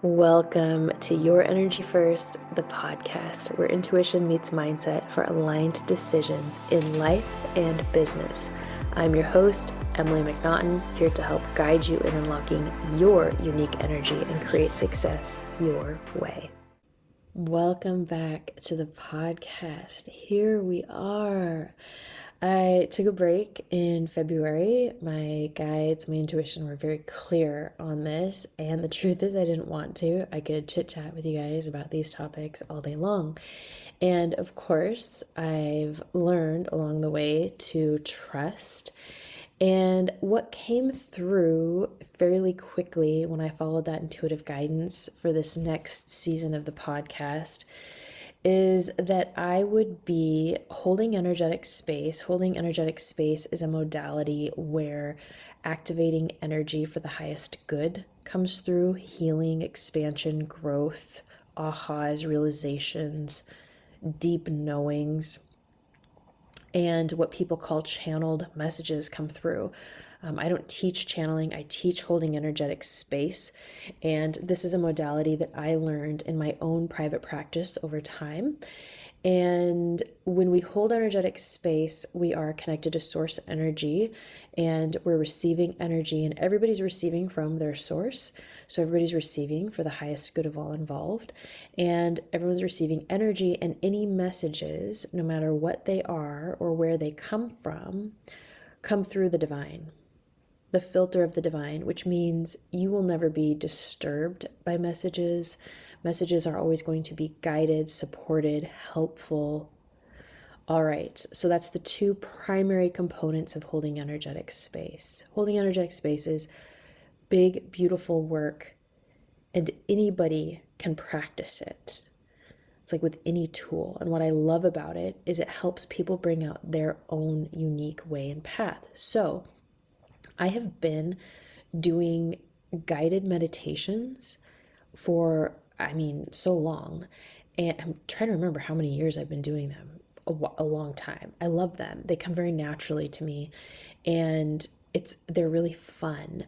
Welcome to Your Energy First, the podcast where intuition meets mindset for aligned decisions in life and business. I'm your host, Emily McNaughton, here to help guide you in unlocking your unique energy and create success your way. Welcome back to the podcast. Here we are. I took a break in February. My guides, my intuition were very clear on this. And the truth is, I didn't want to. I could chit chat with you guys about these topics all day long. And of course, I've learned along the way to trust. And what came through fairly quickly when I followed that intuitive guidance for this next season of the podcast is that I would be holding energetic space. Holding energetic space is a modality where activating energy for the highest good comes through: healing, expansion, growth, ahas, realizations, deep knowings, and what people call channeled messages come through. I don't teach channeling, I teach holding energetic space. And this is a modality that I learned in my own private practice over time. And when we hold energetic space, we are connected to source energy and we're receiving energy, and everybody's receiving from their source. So everybody's receiving for the highest good of all involved, and everyone's receiving energy, and any messages, no matter what they are or where they come from, come through the divine, the filter of the divine, which means you will never be disturbed by messages. Messages are always going to be guided, supported, helpful. All right, so that's the two primary components of holding energetic space. Holding energetic space is big, beautiful work, and anybody can practice it. It's like with any tool. And what I love about it is it helps people bring out their own unique way and path. So I have been doing guided meditations for, so long. And I'm trying to remember how many years I've been doing them. A long time. I love them. They come very naturally to me, and they're really fun.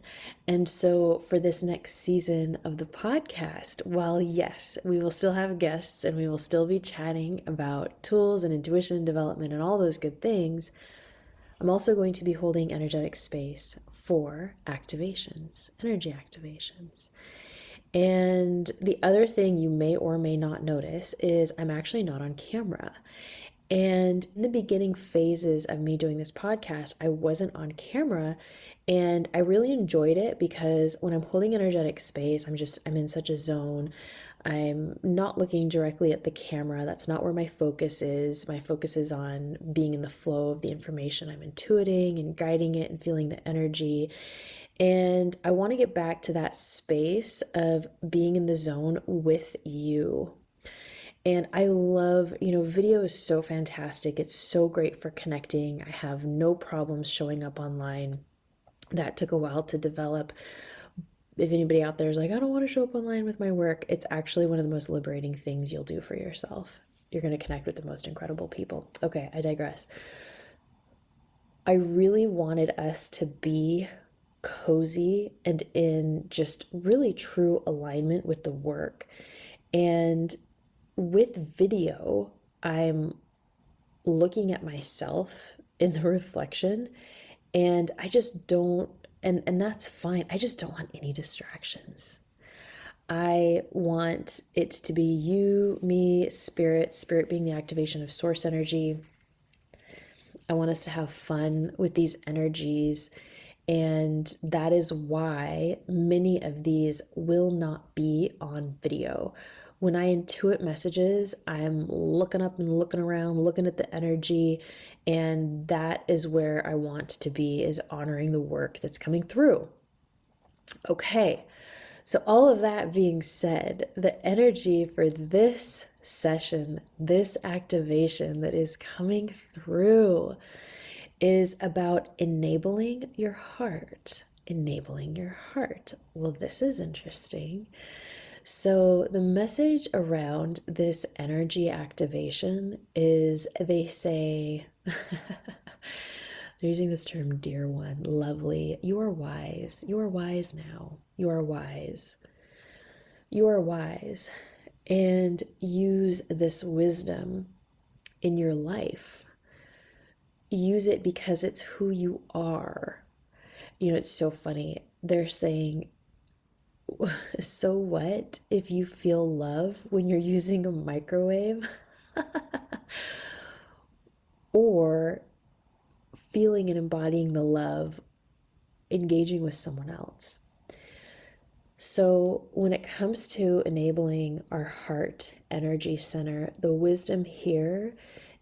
And so for this next season of the podcast, while yes, we will still have guests and we will still be chatting about tools and intuition development and all those good things, I'm also going to be holding energetic space for activations, energy activations. And the other thing you may or may not notice is I'm actually not on camera. And in the beginning phases of me doing this podcast, I wasn't on camera, and I really enjoyed it because when I'm holding energetic space, I'm in such a zone. I'm not looking directly at the camera. That's not where my focus is. My focus is on being in the flow of the information. I'm intuiting and guiding it and feeling the energy. And I want to get back to that space of being in the zone with you. And I love, video is so fantastic. It's so great for connecting. I have no problems showing up online. That took a while to develop. If anybody out there is like, I don't want to show up online with my work, it's actually one of the most liberating things you'll do for yourself. You're going to connect with the most incredible people. Okay, I digress. I really wanted us to be cozy and in just really true alignment with the work. And with video, I'm looking at myself in the reflection, and I just don't, and that's fine. I just don't want any distractions. I want it to be you, me, spirit being the activation of source energy. I want us to have fun with these energies. And that is why many of these will not be on video. When I intuit messages, I'm looking up and looking around, looking at the energy, and that is where I want to be, is honoring the work that's coming through. Okay, so all of that being said, the energy for this session, this activation that is coming through, is about enabling your heart. Enabling your heart. Well, this is interesting. So the message around this energy activation is, they say, they're using this term, dear one, lovely. You are wise. You are wise now. You are wise. you are wise and use this wisdom in your life. Use it because it's who you are. You know, it's so funny. They're saying, so what if you feel love when you're using a microwave? Or feeling and embodying the love, engaging with someone else. So when it comes to enabling our heart energy center, the wisdom here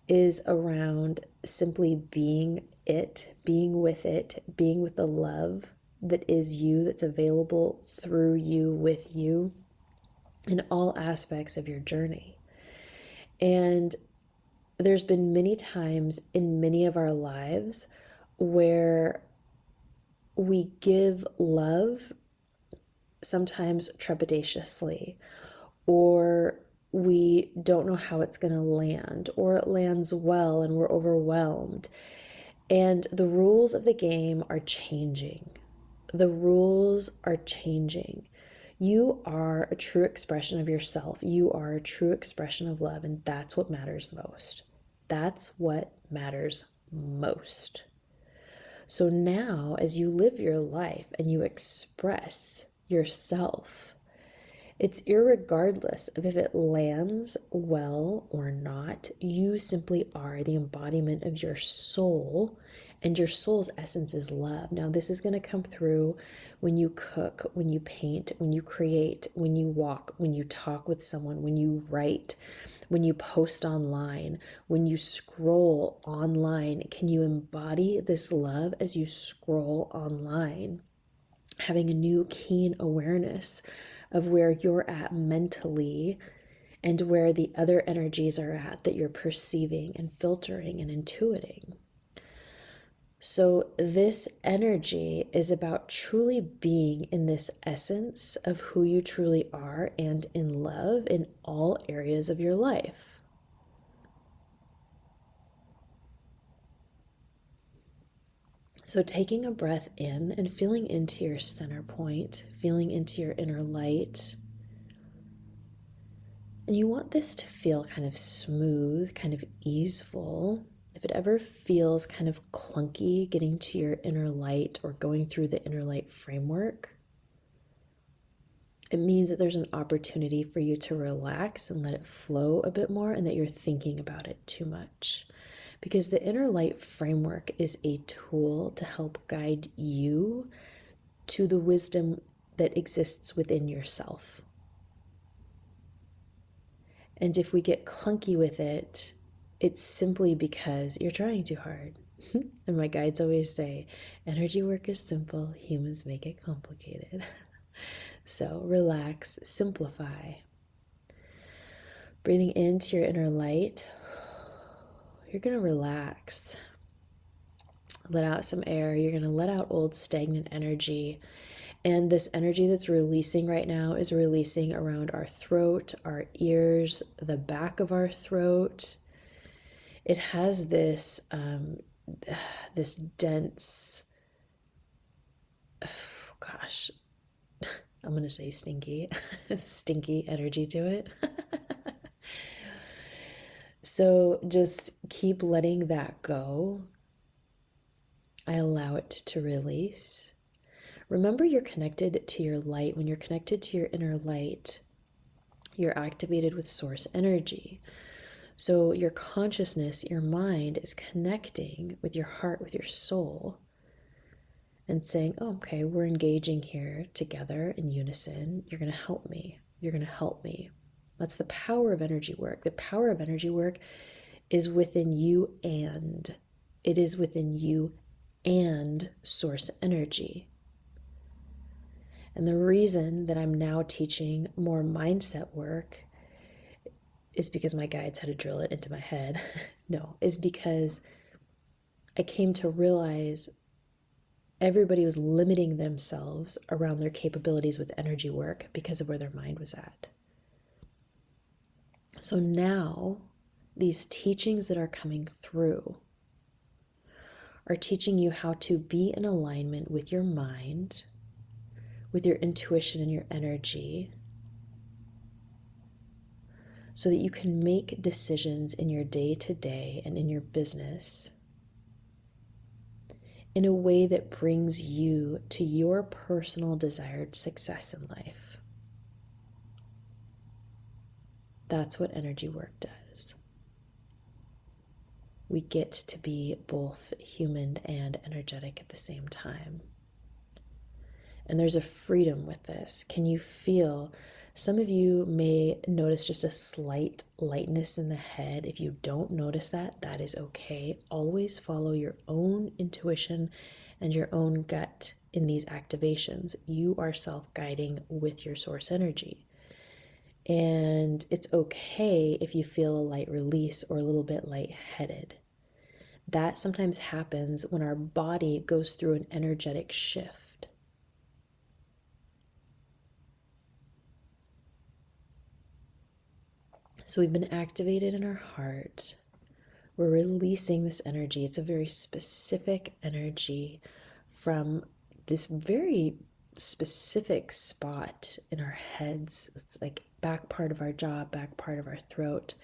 is around simply being it, being with the love that is you, that's available through you, with you, in all aspects of your journey. And there's been many times in many of our lives where we give love, sometimes trepidatiously, or we don't know how it's going to land, or it lands well and we're overwhelmed. And the rules of the game are changing. The rules are changing. You are a true expression of yourself. You are a true expression of love, and that's what matters most. That's what matters most. So now, as you live your life and you express yourself, it's irregardless of if it lands well or not. You simply are the embodiment of your soul, and your soul's essence is love. Now, this is going to come through when you cook, when you paint, when you create, when you walk, when you talk with someone, when you write, when you post online, when you scroll online. Can you embody this love as you scroll online? Having a new keen awareness of where you're at mentally and where the other energies are at that you're perceiving and filtering and intuiting. So this energy is about truly being in this essence of who you truly are and in love in all areas of your life. So taking a breath in and feeling into your center point, feeling into your inner light. And you want this to feel kind of smooth, kind of easeful. If it ever feels kind of clunky getting to your inner light or going through the inner light framework, it means that there's an opportunity for you to relax and let it flow a bit more, and that you're thinking about it too much. Because the inner light framework is a tool to help guide you to the wisdom that exists within yourself. And if we get clunky with it, it's simply because you're trying too hard. And my guides always say, energy work is simple, humans make it complicated. So relax, simplify. Breathing into your inner light, you're going to relax. Let out some air. You're going to let out old stagnant energy. And this energy that's releasing right now is releasing around our throat, our ears, the back of our throat. It has this this dense, gosh, I'm going to say stinky, stinky energy to it. So just keep letting that go. I allow it to release. Remember, you're connected to your light. When you're connected to your inner light, you're activated with source energy. So your consciousness, your mind is connecting with your heart, with your soul, and saying, oh, okay, we're engaging here together in unison. You're going to help me. You're going to help me. That's the power of energy work. The power of energy work is within you, and it is within you and source energy. And the reason that I'm now teaching more mindset work is because my guides had to drill it into my head. No, is because I came to realize everybody was limiting themselves around their capabilities with energy work because of where their mind was at. So now these teachings that are coming through are teaching you how to be in alignment with your mind, with your intuition and your energy, so that you can make decisions in your day-to-day and in your business in a way that brings you to your personal desired success in life. That's what energy work does. We get to be both human and energetic at the same time. And there's a freedom with this. Can you feel? Some of you may notice just a slight lightness in the head. If you don't notice that, that is okay. Always follow your own intuition and your own gut in these activations. You are self-guiding with your source energy. And it's okay if you feel a light release or a little bit lightheaded. That sometimes happens when our body goes through an energetic shift. So we've been activated in our heart. We're releasing this energy. It's a very specific energy from this very specific spot in our heads. It's like back part of our jaw, back part of our throat,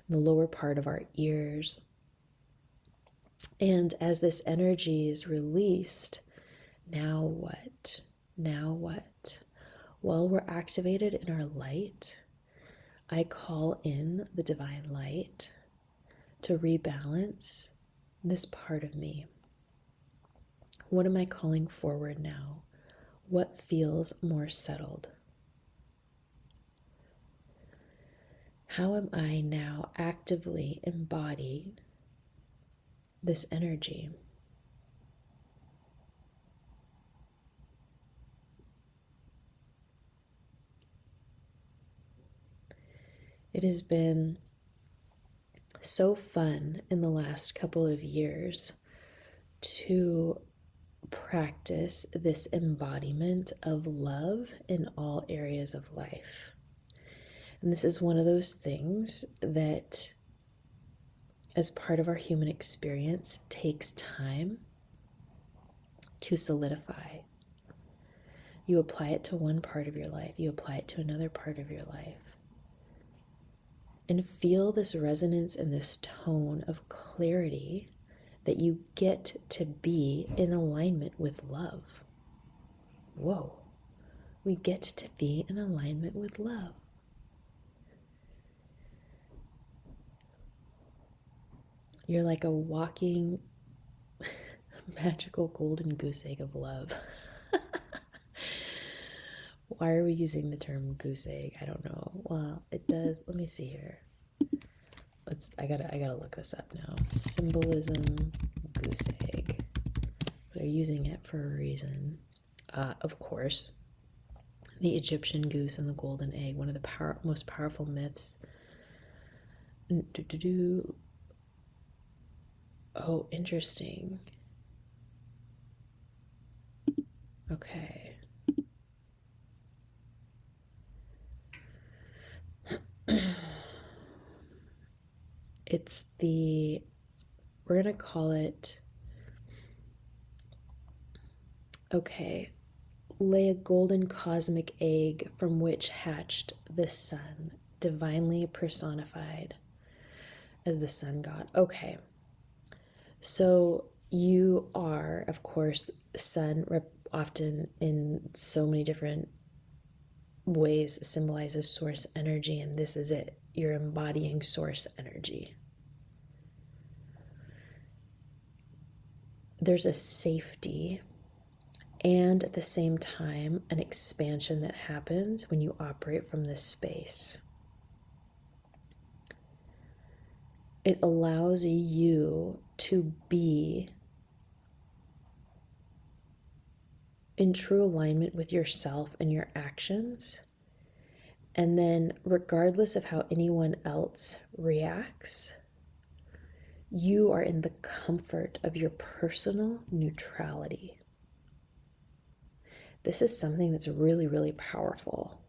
the lower part of our ears. And as this energy is released, now what? Now what? While we're activated in our light, I call in the divine light to rebalance this part of me. What am I calling forward now? What feels more settled? How am I now actively embodying this energy? It has been so fun in the last couple of years to practice this embodiment of love in all areas of life. And this is one of those things that, as part of our human experience, takes time to solidify. You apply it to one part of your life, you apply it to another part of your life. And feel this resonance and this tone of clarity that you get to be in alignment with love. Whoa, we get to be in alignment with love. You're like a walking magical golden goose egg of love. Why are we using the term goose egg? I don't know. Well, it does. Let me see here. I gotta look this up now. Symbolism goose egg. They're using it for a reason. Of course, the Egyptian goose and the golden egg, one of the most powerful myths. Oh, interesting. Okay. We're going to call it, okay, lay a golden cosmic egg from which hatched the sun, divinely personified as the sun god. Okay, so you are, of course, sun often in so many different ways symbolizes source energy, and this is it. You're embodying source energy. There's a safety and at the same time an expansion that happens when you operate from this space. It allows you to be in true alignment with yourself and your actions. And then, regardless of how anyone else reacts, you are in the comfort of your personal neutrality. This is something that's really, really powerful.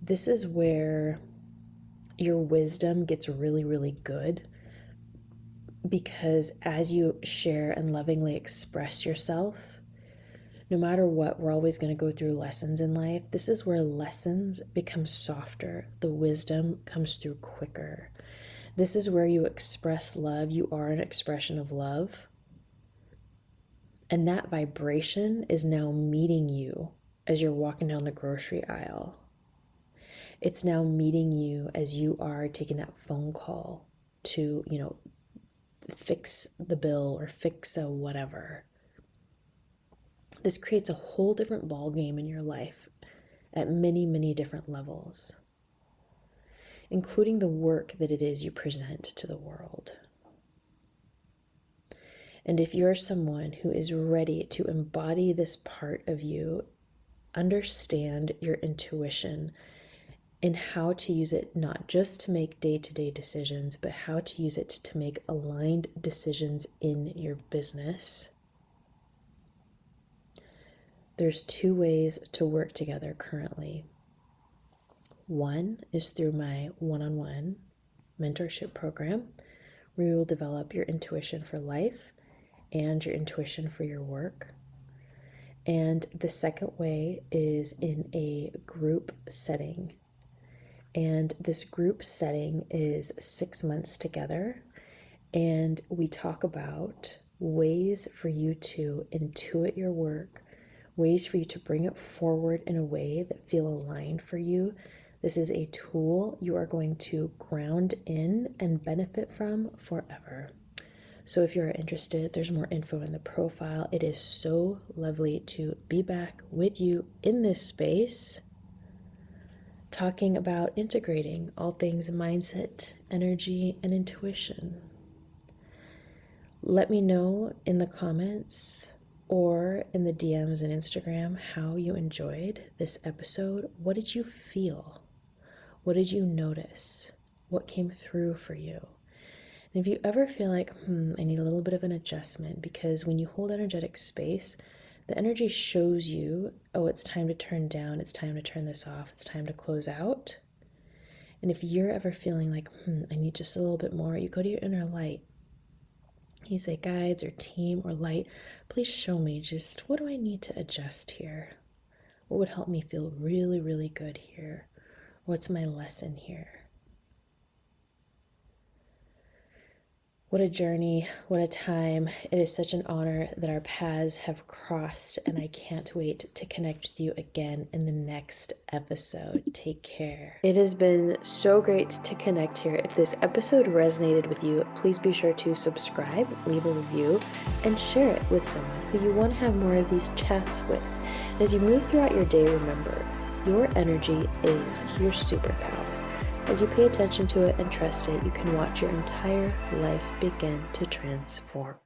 This is where your wisdom gets really, really good, because as you share and lovingly express yourself, No matter what, we're always going to go through lessons in life. This is where lessons become softer. The wisdom comes through quicker. This is where you express love. You are an expression of love. And that vibration is now meeting you as you're walking down the grocery aisle. It's now meeting you as you are taking that phone call to, fix the bill or fix a whatever. This creates a whole different ball game in your life at many, many different levels, including the work that it is you present to the world. And if you're someone who is ready to embody this part of you, understand your intuition and how to use it not just to make day-to-day decisions, but how to use it to make aligned decisions in your business, there's 2 ways to work together currently. One is through my one-on-one mentorship program, where you will develop your intuition for life and your intuition for your work. And the second way is in a group setting. And this group setting is 6 months together. And we talk about ways for you to intuit your work, ways for you to bring it forward in a way that feel aligned for you. This is a tool you are going to ground in and benefit from forever. So if you're interested, there's more info in the profile. It is so lovely to be back with you in this space, talking about integrating all things mindset, energy, and intuition. Let me know in the comments or in the DMs and Instagram how you enjoyed this episode. What did you feel? What did you notice? What came through for you? And if you ever feel like, I need a little bit of an adjustment, because when you hold energetic space, the energy shows you, oh, it's time to turn down, it's time to turn this off, it's time to close out. And if you're ever feeling like, I need just a little bit more, you go to your inner light. You say, guides or team or light, please show me just what do I need to adjust here? What would help me feel really, really good here? What's my lesson here? What a journey, what a time. It is such an honor that our paths have crossed, and I can't wait to connect with you again in the next episode. Take care. It has been so great to connect here. If this episode resonated with you, please be sure to subscribe, leave a review, and share it with someone who you want to have more of these chats with. As you move throughout your day, remember, your energy is your superpower. As you pay attention to it and trust it, you can watch your entire life begin to transform.